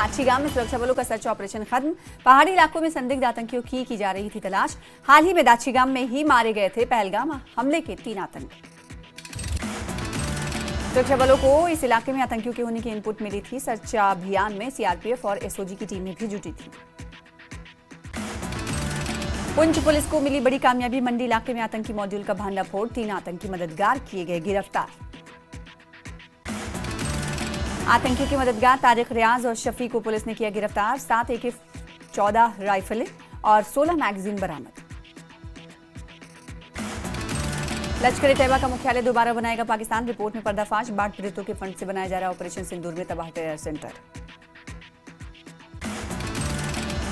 दाची गांव में सुरक्षा बलों का सर्च ऑपरेशन खत्म। पहाड़ी इलाकों में संदिग्ध आतंकियों की जा रही थी तलाश। हाल ही में दाची गांव में ही मारे गए थे पहलगाम हमले के 3 आतंकी। सुरक्षा बलों को इस इलाके में आतंकियों के होने की इनपुट मिली थी। सर्च अभियान में सीआरपीएफ और एसओजी की टीमें भी जुटी थी। पुंछ पुलिस को मिली बड़ी कामयाबी। मंडी इलाके में आतंकी मॉड्यूल का भांडाफोड़, 3 आतंकी मददगार किए गए गिरफ्तार। आतंकियों के मददगार तारिक, रियाज और शफी को पुलिस ने किया गिरफ्तार। 7 AK-14 राइफलें और 16 मैगजीन बरामद। लश्कर-ए-तैयबा का मुख्यालय दोबारा बनाएगा पाकिस्तान। रिपोर्ट में पर्दाफाश, बाढ़ पीड़ितों के फंड से बनाया जा रहा ऑपरेशन सिंदूर में तबाह टेरर सेंटर।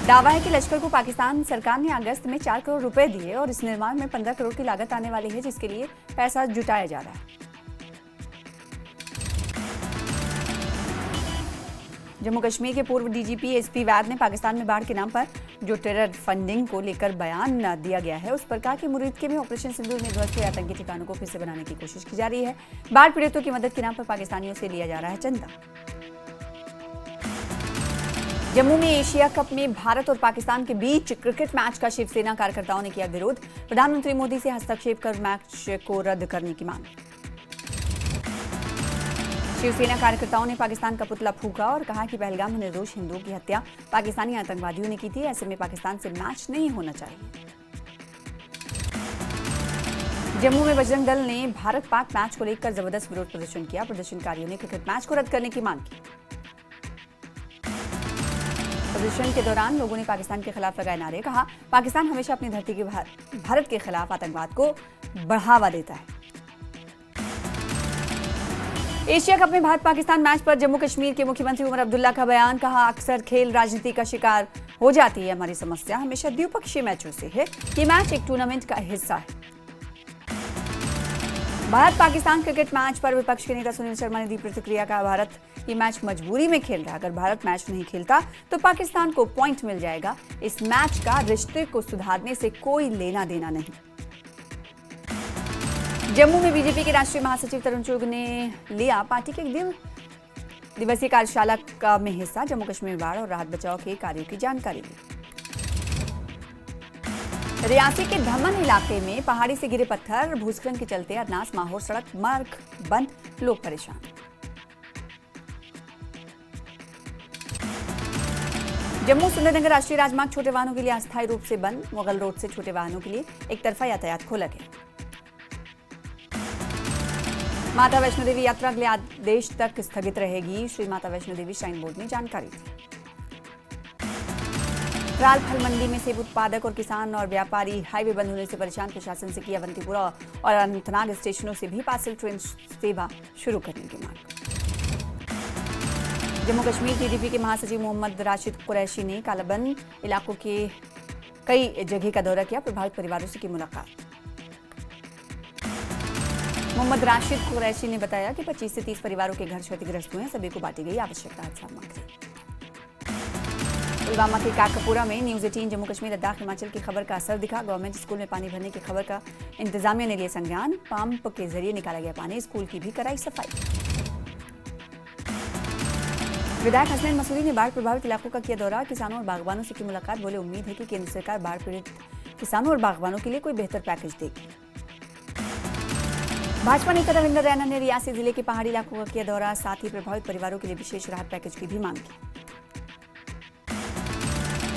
दावा है कि लश्कर को पाकिस्तान सरकार ने अगस्त में 4 करोड़ रुपए दिए और इस निर्माण में 15 करोड़ की लागत आने वाली है, जिसके लिए पैसा जुटाया जा रहा है। जम्मू कश्मीर के पूर्व डीजीपी एसपी वैद ने पाकिस्तान में बाढ़ के नाम पर जो टेरर फंडिंग को लेकर बयान दिया गया है, उस पर कहा कि मुरीदके में ऑपरेशन सिंदूर में ध्वस्त हुए आतंकी ठिकानों को फिर से बनाने की कोशिश की जा रही है। बाढ़ पीड़ितों की मदद के नाम पर पाकिस्तानियों से लिया जा रहा है चंदा। जम्मू में एशिया कप में भारत और पाकिस्तान के बीच क्रिकेट मैच का शिवसेना कार्यकर्ताओं ने किया विरोध। प्रधानमंत्री मोदी से हस्तक्षेप कर मैच को रद्द करने की मांग। शिवसेना कार्यकर्ताओं ने पाकिस्तान का पुतला फूंका और कहा कि पहलगाम में निर्दोष हिंदुओं की हत्या पाकिस्तानी आतंकवादियों ने की थी। ऐसे में पाकिस्तान से मैच नहीं होना चाहिए। जम्मू में बजरंग दल ने भारत पाक मैच को लेकर जबरदस्त विरोध प्रदर्शन किया। प्रदर्शनकारियों ने क्रिकेट मैच को रद्द करने की मांग की। प्रदर्शन के दौरान लोगों ने पाकिस्तान के खिलाफ लगाए नारे। कहा, पाकिस्तान हमेशा अपनी धरती के भारत के खिलाफ आतंकवाद को बढ़ावा देता है। एशिया कप में भारत पाकिस्तान मैच पर जम्मू कश्मीर के मुख्यमंत्री उमर अब्दुल्ला का बयान। कहा, अक्सर खेल राजनीति का शिकार हो जाती है। हमारी समस्या हमेशा द्विपक्षीय मैचों से है। ये मैच एक टूर्नामेंट का हिस्सा है। भारत पाकिस्तान क्रिकेट मैच पर विपक्ष के नेता सुनील शर्मा ने दी प्रतिक्रिया। का भारत ये मैच मजबूरी में खेल रहा है। अगर भारत मैच नहीं खेलता तो पाकिस्तान को पॉइंट मिल जाएगा। इस मैच का रिश्ते को सुधारने से कोई लेना देना नहीं। जम्मू में बीजेपी के राष्ट्रीय महासचिव तरुण चुग ने लिया पार्टी के दिवसीय कार्यशाला में हिस्सा। जम्मू कश्मीर बाढ़ और राहत बचाव के कार्यों की जानकारी ली। रियासी के धमन इलाके में पहाड़ी से गिरे पत्थर, भूस्खलन के चलते अरनास माहौर सड़क मार्ग बंद, लोग परेशान। जम्मू सुंदरनगर राष्ट्रीय राजमार्ग छोटे वाहनों के लिए अस्थायी रूप से बंद। मुगल रोड से छोटे वाहनों के लिए एक तरफा यातायात खोला गया। माता वैष्णो देवी यात्रा अगले आदेश तक स्थगित रहेगी। श्री माता वैष्णो देवी श्राइन बोर्ड ने जानकारी दी। राल फल मंडी में सेब उत्पादक और किसान और व्यापारी हाईवे बंद होने से परेशान। प्रशासन से की अवंतीपुरा और अनंतनाग स्टेशनों से भी पार्सल ट्रेन सेवा शुरू करने की मांग। जम्मू कश्मीर पीडीपी के महासचिव मोहम्मद राशिद कुरैशी ने कालाबंद इलाकों के कई जगह का दौरा किया। प्रभावित परिवारों से की मुलाकात। मोहम्मद राशिद कुरैशी ने बताया कि 25 से 30 परिवारों के घर क्षतिग्रस्त हुए हैं। सभी को बांटी गई आवश्यक राहत सामग्री। पुलवामा के काकपुरा में न्यूज 18 जम्मू कश्मीर लद्दाख हिमाचल की खबर का असर दिखा। गवर्नमेंट स्कूल में पानी भरने की खबर का इंतजामिया ने लिया संज्ञान। पंप के जरिए निकाला गया पानी। स्कूल की भी कराई सफाई। विधायक हसनैन मसूरी ने बाढ़ प्रभावित इलाकों का किया दौरा। किसानों और बागवानों से की मुलाकात। बोले, उम्मीद है कि केंद्र सरकार बाढ़ पीड़ित किसानों और बागवानों के लिए कोई बेहतर पैकेज देगी। भाजपा नेता रविंद्र रैना ने रियासी जिले के पहाड़ी इलाकों का किया दौरा। साथ ही प्रभावित परिवारों के लिए विशेष राहत पैकेज की भी मांग की।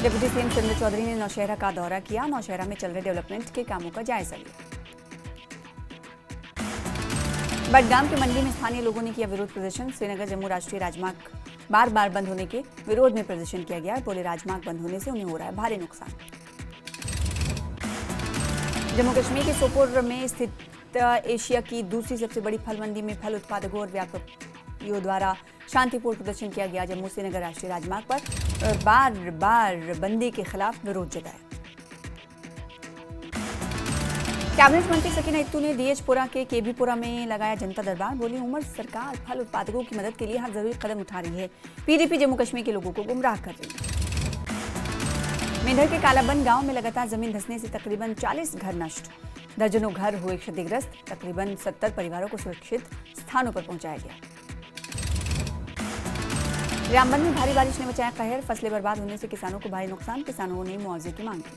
डिप्टी सीएम सुरेंद्र चौधरी ने नौशहरा का दौरा किया। नौशहरा में चल रहे डेवलपमेंट के कामों का जायजा लिया। बडगाम की मंडी में स्थानीय लोगों ने किया विरोध प्रदर्शन। श्रीनगर जम्मू राष्ट्रीय राजमार्ग बार बार बंद होने के विरोध में प्रदर्शन किया गया। बोले, राजमार्ग बंद होने से उन्हें हो रहा है भारी नुकसान। जम्मू कश्मीर के सोपोर में स्थित एशिया की दूसरी सबसे बड़ी फल मंडी में फल उत्पादकों और व्यापारियों द्वारा शांतिपूर्ण प्रदर्शन किया गया। जम्मू श्रीनगर राष्ट्रीय राजमार्ग पर बार बार बंदी के खिलाफ विरोध जताया। कैबिनेट मंत्री सकीना इत्तू ने डीएचपुरा के केबीपुरा में लगाया जनता दरबार। बोली, उमर सरकार फल उत्पादकों की मदद के लिए हर जरूरी कदम उठा रही है। पीडीपी जम्मू कश्मीर के लोगों को गुमराह कर रही है। मेंढर के कालाबंद गांव में लगातार जमीन धंसने से तकरीबन 40 घर नष्ट। दर्जनों घर हुए क्षतिग्रस्त। तकरीबन 70 परिवारों को सुरक्षित स्थानों पर पहुंचाया गया। रामबन में भारी बारिश ने मचाया कहर, फसलें बर्बाद होने से किसानों को भारी नुकसान, किसानों ने मुआवजे की मांग की।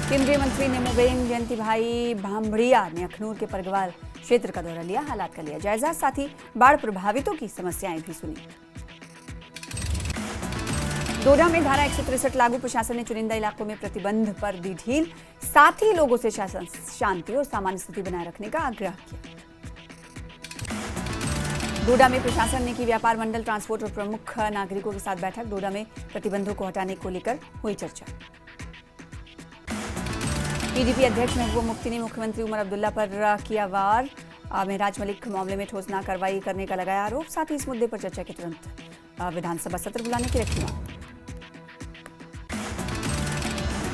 केंद्रीय मंत्री नेमुबेन जयंती भाई भांभड़िया ने अखनूर के परगवाल क्षेत्र का दौरा लिया, हालात का लिया जायजा, साथ ही बाढ़ प्रभावितों की समस्याएं भी सुनी। डोडा में धारा 163 लागू, प्रशासन ने चुनिंदा इलाकों में प्रतिबंध पर दी ढील, साथ ही लोगों से शांति और सामान्य स्थिति बनाए रखने का आग्रह किया। डोडा में प्रशासन ने की व्यापार मंडल, ट्रांसपोर्ट और प्रमुख नागरिकों के साथ बैठक, डोडा में प्रतिबंधों को हटाने को लेकर हुई चर्चा। पीडीपी अध्यक्ष महबूबा मुफ्ती ने मुख्यमंत्री उमर अब्दुल्ला पर किया वार, मेहराज मलिक मामले में ठोस ना कार्रवाई करने का लगाया आरोप, साथ ही इस मुद्दे पर चर्चा के तुरंत विधानसभा सत्र बुलाने की रखी मांग।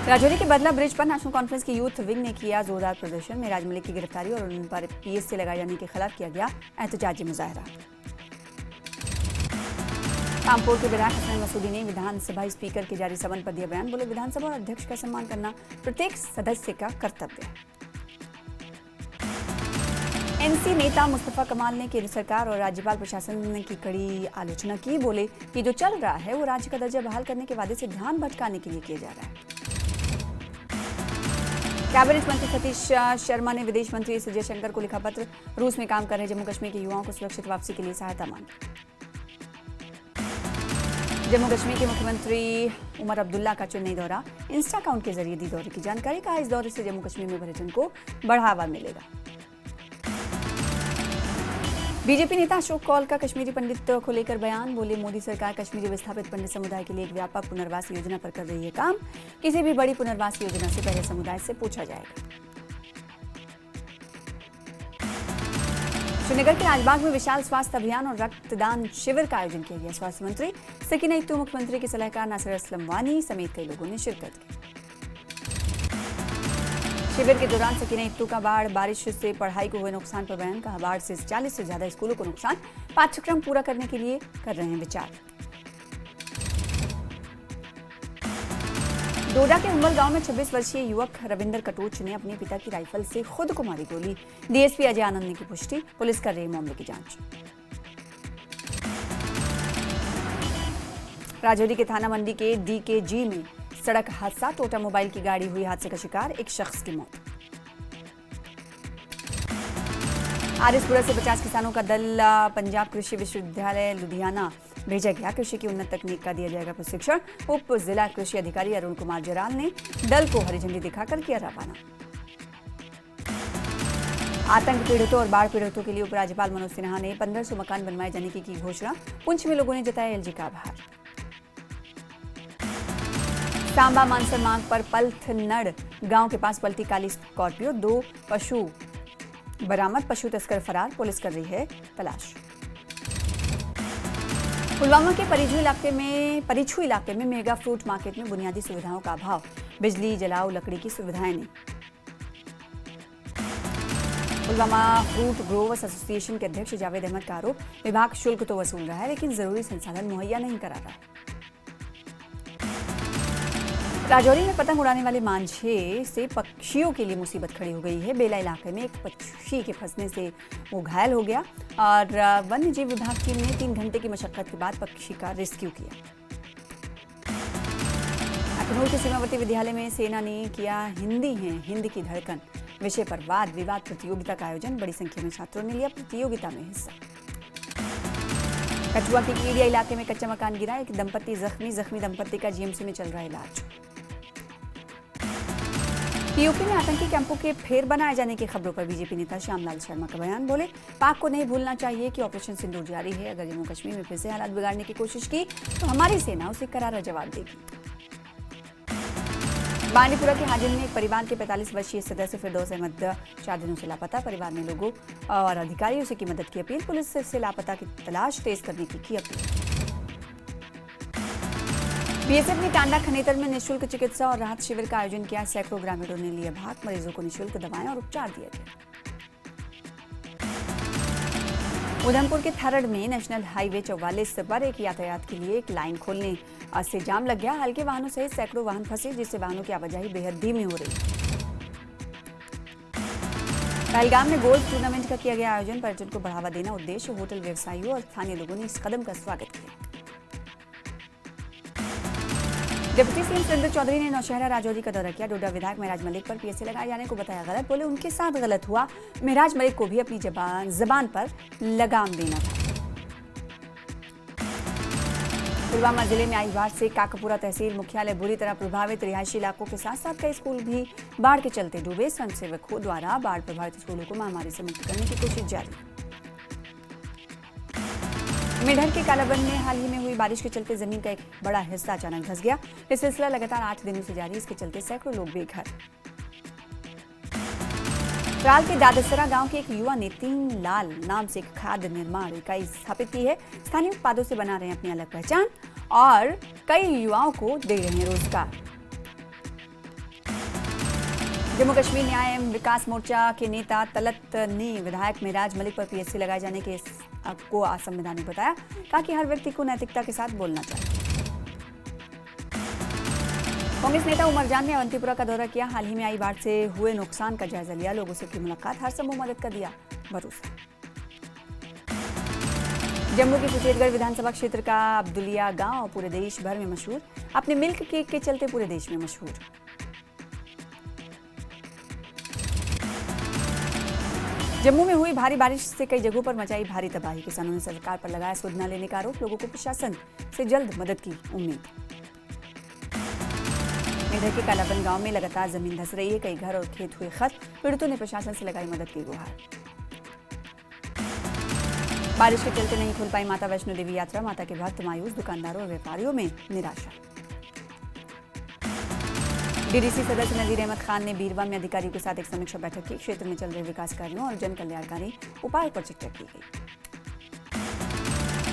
राजौरी के बदला ब्रिज पर नेशनल कॉन्फ्रेंस की यूथ विंग ने किया जोरदार प्रदर्शन, मेहराज मलिक की गिरफ्तारी और उन पर पीएस से लगाए जाने के खिलाफ किया गया एहतजाजी मुजाहरा। कामपुर के विधायक हसन मसूदी ने विधानसभा स्पीकर के जारी समन पर दिया बयान, बोले विधानसभा और अध्यक्ष का सम्मान करना प्रत्येक सदस्य का कर्तव्य है। एनसी नेता मुस्तफा कमाल ने केंद्र सरकार और राज्यपाल प्रशासन की कड़ी आलोचना की, बोले कि जो चल रहा है वो राज्य का दर्जा बहाल करने के वादे से ध्यान भटकाने के लिए किया जा रहा है। कैबिनेट मंत्री सतीश शर्मा ने विदेश मंत्री एस जयशंकर को लिखा पत्र, रूस में काम कर रहे जम्मू कश्मीर के युवाओं को सुरक्षित वापसी के लिए सहायता मांगी। जम्मू कश्मीर के मुख्यमंत्री उमर अब्दुल्ला का चेन्नई दौरा, इंस्टा अकाउंट के जरिए दी दौरे की जानकारी, कहा इस दौरे से जम्मू कश्मीर में पर्यटन को बढ़ावा मिलेगा। बीजेपी नेता अशोक कौल का कश्मीरी पंडित को लेकर बयान, बोले मोदी सरकार कश्मीरी विस्थापित पंडित समुदाय के लिए एक व्यापक पुनर्वास योजना पर कर रही है काम, किसी भी बड़ी पुनर्वास योजना से पहले समुदाय से पूछा जाएगा। श्रीनगर के राजबाग में विशाल स्वास्थ्य अभियान और रक्तदान शिविर का आयोजन किया गया। स्वास्थ्य मंत्री सकीना इत्तू, मुख्यमंत्री के सलाहकार नासिर असलम वानी समेत कई लोगों ने शिरकत की। शिविर के दौरान सकीना इत्तू का बारिश से पढ़ाई को हुए नुकसान पर बयान, कहा बाढ़ से 40 से ज्यादा स्कूलों को नुकसान, पाठ्यक्रम पूरा करने के लिए कर रहे हैं विचार। डोडा के उम्बल गांव में 26 वर्षीय युवक रविंदर कटोच ने अपने पिता की राइफल से खुद को मारी गोली, डीएसपी अजय आनंद ने की पुष्टि, पुलिस कर रही मामले की जांच। राजौरी के थाना मंडी के डीकेजी में सड़क हादसा, टोटा मोबाइल की गाड़ी हुई हादसे का शिकार, एक शख्स की मौत। आरिसपुरा से 50 किसानों का दल पंजाब कृषि विश्वविद्यालय लुधियाना भेजा गया, कृषि की उन्नत तकनीक का दिया जाएगा प्रशिक्षण। उप जिला कृषि अधिकारी अरुण कुमार जराल ने दल को हरी झंडी दिखाकर किया रवाना। आतंक पीड़ितों और बाढ़ पीड़ितों के लिए उपराज्यपाल मनोज सिन्हा ने 1500 मकान बनवाए जाने की घोषणा, पुंछ में लोगों ने जताया एलजी का आभार। सांबा मानसर मार्ग पर पल्थनड़ गांव के पास पलटी काली स्कॉर्पियो, 2 पशु बरामद, पशु तस्कर फरार, पुलिस कर रही है तलाश। पुलवामा के परिछू इलाके में मेगा फ्रूट मार्केट में बुनियादी सुविधाओं का अभाव, बिजली, जलाओ, लकड़ी की सुविधाएं नहीं। पुलवामा फ्रूट ग्रोवर्स एसोसिएशन के अध्यक्ष जावेद अहमद का आरोप, विभाग शुल्क तो वसूल रहा है लेकिन जरूरी संसाधन मुहैया नहीं करा रहा है। राजौरी में पतंग उड़ाने वाले मांझे से पक्षियों के लिए मुसीबत खड़ी हो गई है। बेला इलाके में एक पक्षी के फंसने से वो घायल हो गया और वन्य जीव विभाग टीम ने 3 घंटे की मशक्कत के बाद पक्षी का रेस्क्यू किया। अखनूर के सीमावर्ती विद्यालय में सेना ने किया हिंदी है हिंद की धड़कन विषय पर वाद विवाद प्रतियोगिता का आयोजन, बड़ी संख्या में छात्रों ने लिया प्रतियोगिता में हिस्सा। कठुआ के कीड़िया इलाके में कच्चा मकान गिरा, एक दंपति जख्मी दंपति का जीएमसी में चल रहा इलाज। यूपी में आतंकी कैंपों के फेर बनाए जाने की खबरों पर बीजेपी नेता श्यामलाल शर्मा का बयान, बोले पाक को नहीं भूलना चाहिए कि ऑपरेशन सिंदूर जारी है, अगर जम्मू कश्मीर में फिर से हालात बिगाड़ने की कोशिश की तो हमारी सेना उसे करारा जवाब देगी। बांडीपुरा के हाजिर में एक परिवार के 45 वर्षीय सदस्य फिरदौस अहमद 4 दिनों से लापता, परिवार ने लोगों और अधिकारियों से की मदद की अपील, पुलिस से लापता की तलाश तेज करने की अपील। बीएसएफ ने टांडा खनेतर में निःशुल्क चिकित्सा और राहत शिविर का आयोजन किया, सैकड़ों ग्रामीणों ने लिया भाग, मरीजों को निःशुल्क दवाएं और उपचार दिए गए। उधमपुर के थरड़ में नेशनल हाईवे 44 पर एक यातायात के लिए एक लाइन खोलने से जाम लग गया, हल्के वाहनों सहित सैकड़ों वाहन फंसे जिससे वाहनों की आवाजाही बेहद धीमी हो रही। पहलगाम में गोल्फ टूर्नामेंट का किया गया आयोजन। पर्यटन को बढ़ावा देना उद्देश्य। होटल व्यवसायियों और स्थानीय लोगों ने इस कदम का स्वागत किया। डिप्टी सीएम सुरेंद्र चौधरी ने नौशहरा राजौरी का दौरा किया। डोडा विधायक महराज मलिक पर पीएसए लगाए जाने को बताया गलत। बोले उनके साथ गलत हुआ। महराज मलिक को भी अपनी जबान पर लगाम देना था। पुलवामा जिले में आई बाढ़ से काकापुरा तहसील मुख्यालय बुरी तरह प्रभावित। रिहायशी इलाकों के साथ साथ कई स्कूल भी बाढ़ के चलते डूबे। स्वयंसेवकों द्वारा बाढ़ प्रभावित स्कूलों को महामारी से मुक्त करने की कोशिश जारी। मेढर के कालाबन में हाल ही में हुई बारिश के चलते जमीन का एक बड़ा हिस्सा अचानक धंस गया। ये सिलसिला लगातार 8 दिनों से जारी। इसके चलते सैकड़ों लोग बेघर। त्राल के दादसरा गांव के एक युवा ने 3 लाल नाम से एक खाद्य निर्माण इकाई स्थापित की है। स्थानीय उत्पादों से बना रहे हैं अपनी अलग पहचान और कई युवाओं को दे रहे हैं रोजगार। जम्मू कश्मीर न्याय एवं विकास मोर्चा के नेता तलत ने विधायक महराज मलिक पर पीएसए लगाए जाने के को असंवैधानिक बताया। कहा कि हर व्यक्ति को नैतिकता के साथ बोलना चाहिए। कांग्रेस नेता उमर जान ने अवंतीपुरा का दौरा किया। हाल ही में आई बाढ़ से हुए नुकसान का जायजा लिया। लोगों से की मुलाकात। हर संभव मदद का दिया भरोसा। जम्मू के सुचेतगढ़ विधानसभा क्षेत्र का अब्दुलिया गांव पूरे देश भर में मशहूर। अपने मिल्क केक के चलते पूरे देश में मशहूर। जम्मू में हुई भारी बारिश से कई जगहों पर मचाई भारी तबाही। किसानों ने सरकार पर लगाया सुध न लेने का आरोप। लोगों को प्रशासन से जल्द मदद की उम्मीद। मेढर के कालाबन गांव में लगातार जमीन धंस रही है। कई घर और खेत हुए खत्म। पीड़ितों ने प्रशासन से लगाई मदद की गुहार। बारिश के चलते नहीं खुल पाई माता वैष्णो देवी यात्रा। माता के भक्त मायूस। दुकानदारों और व्यापारियों में निराशा। डीडीसी सदस्य नजीर अहमद खान ने बीरवा में अधिकारियों के साथ एक समीक्षा बैठक की। क्षेत्र में चल रहे विकास कार्यों और जन कल्याणकारी उपायों पर चर्चा की गई।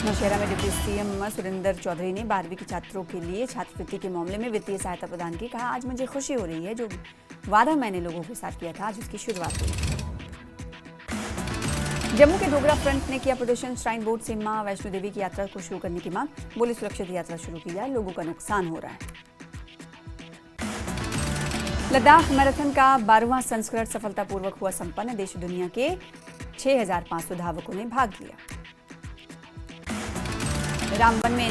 नौशहरा में डिप्टी सीएम सुरेंद्र चौधरी ने 12वीं के छात्रों के लिए छात्रवृत्ति के मामले में वित्तीय सहायता प्रदान की। कहा आज मुझे खुशी हो रही है। जो वादा मैंने लोगों के साथ किया था आज उसकी शुरुआत हुई। जम्मू के डोगरा फ्रंट ने किया प्रदर्शन। श्राइन बोर्ड से मां वैष्णो देवी की यात्रा को शुरू करने की मांग। बोले सुरक्षित यात्रा शुरू की जाए। लोगों का नुकसान हो रहा है। लद्दाख मैराथन का 12वां संस्करण सफलतापूर्वक हुआ संपन्न। देश दुनिया के 6500 धावकों ने भाग लिया। रामबन में